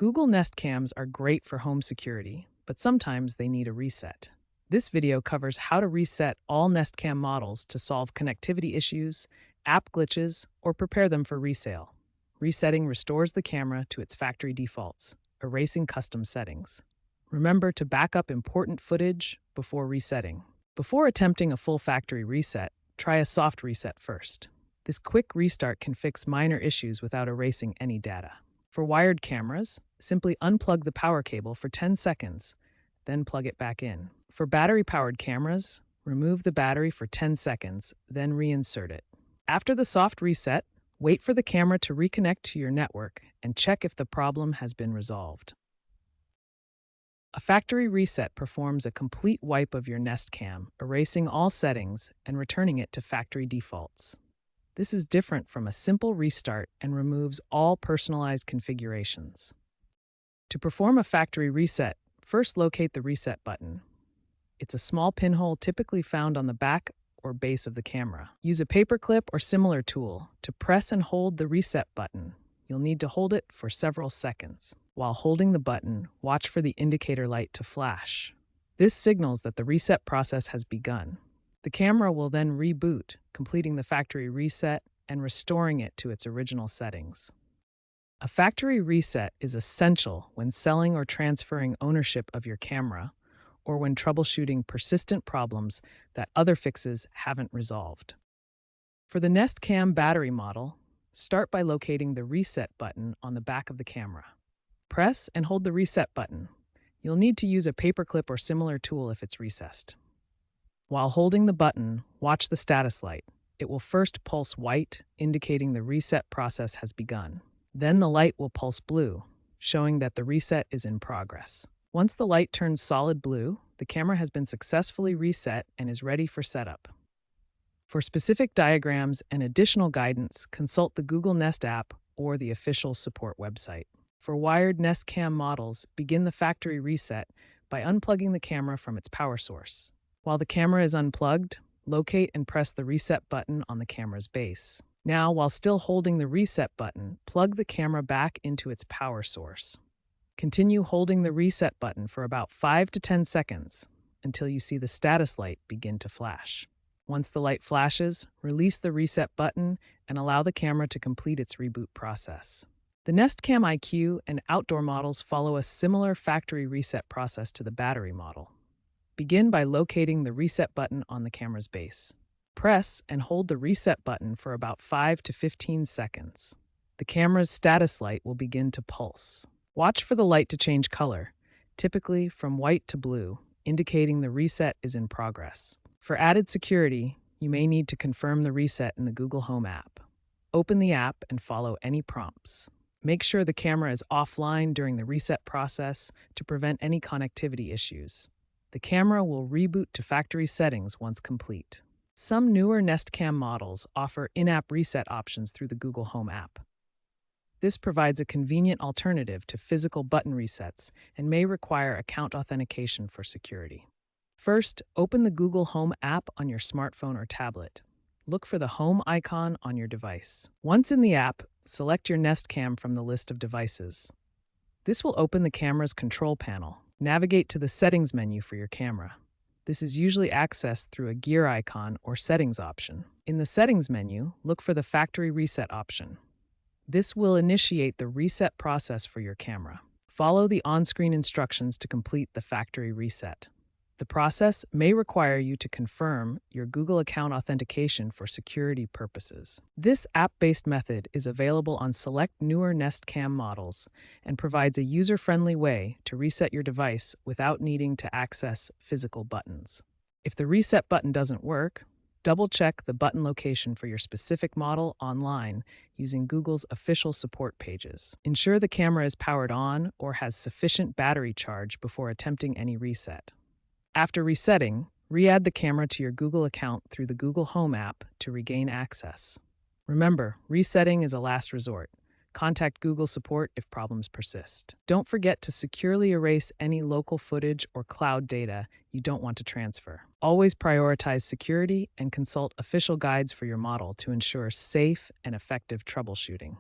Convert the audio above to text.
Google Nest Cams are great for home security, but sometimes they need a reset. This video covers how to reset all Nest Cam models to solve connectivity issues, app glitches, or prepare them for resale. Resetting restores the camera to its factory defaults, erasing custom settings. Remember to back up important footage before resetting. Before attempting a full factory reset, try a soft reset first. This quick restart can fix minor issues without erasing any data. For wired cameras, simply unplug the power cable for 10 seconds, then plug it back in. For battery-powered cameras, remove the battery for 10 seconds, then reinsert it. After the soft reset, wait for the camera to reconnect to your network and check if the problem has been resolved. A factory reset performs a complete wipe of your Nest Cam, erasing all settings and returning it to factory defaults. This is different from a simple restart and removes all personalized configurations. To perform a factory reset, first locate the reset button. It's a small pinhole typically found on the back or base of the camera. Use a paperclip or similar tool to press and hold the reset button. You'll need to hold it for several seconds. While holding the button, watch for the indicator light to flash. This signals that the reset process has begun. The camera will then reboot, completing the factory reset and restoring it to its original settings. A factory reset is essential when selling or transferring ownership of your camera, or when troubleshooting persistent problems that other fixes haven't resolved. For the Nest Cam battery model, start by locating the reset button on the back of the camera. Press and hold the reset button. You'll need to use a paperclip or similar tool if it's recessed. While holding the button, watch the status light. It will first pulse white, indicating the reset process has begun. Then the light will pulse blue, showing that the reset is in progress. Once the light turns solid blue, the camera has been successfully reset and is ready for setup. For specific diagrams and additional guidance, consult the Google Nest app or the official support website. For wired Nest Cam models, begin the factory reset by unplugging the camera from its power source. While the camera is unplugged, locate and press the reset button on the camera's base. Now, while still holding the reset button, plug the camera back into its power source. Continue holding the reset button for about 5 to 10 seconds until you see the status light begin to flash. Once the light flashes, release the reset button and allow the camera to complete its reboot process. The Nest Cam IQ and outdoor models follow a similar factory reset process to the battery model. Begin by locating the reset button on the camera's base. Press and hold the reset button for about 5 to 15 seconds. The camera's status light will begin to pulse. Watch for the light to change color, typically from white to blue, indicating the reset is in progress. For added security, you may need to confirm the reset in the Google Home app. Open the app and follow any prompts. Make sure the camera is offline during the reset process to prevent any connectivity issues. The camera will reboot to factory settings once complete. Some newer Nest Cam models offer in-app reset options through the Google Home app. This provides a convenient alternative to physical button resets and may require account authentication for security. First, open the Google Home app on your smartphone or tablet. Look for the Home icon on your device. Once in the app, select your Nest Cam from the list of devices. This will open the camera's control panel. Navigate to the Settings menu for your camera. This is usually accessed through a gear icon or settings option. In the Settings menu, look for the Factory Reset option. This will initiate the reset process for your camera. Follow the on-screen instructions to complete the factory reset. The process may require you to confirm your Google account authentication for security purposes. This app-based method is available on select newer Nest Cam models and provides a user-friendly way to reset your device without needing to access physical buttons. If the reset button doesn't work, double-check the button location for your specific model online using Google's official support pages. Ensure the camera is powered on or has sufficient battery charge before attempting any reset. After resetting, re-add the camera to your Google account through the Google Home app to regain access. Remember, resetting is a last resort. Contact Google support if problems persist. Don't forget to securely erase any local footage or cloud data you don't want to transfer. Always prioritize security and consult official guides for your model to ensure safe and effective troubleshooting.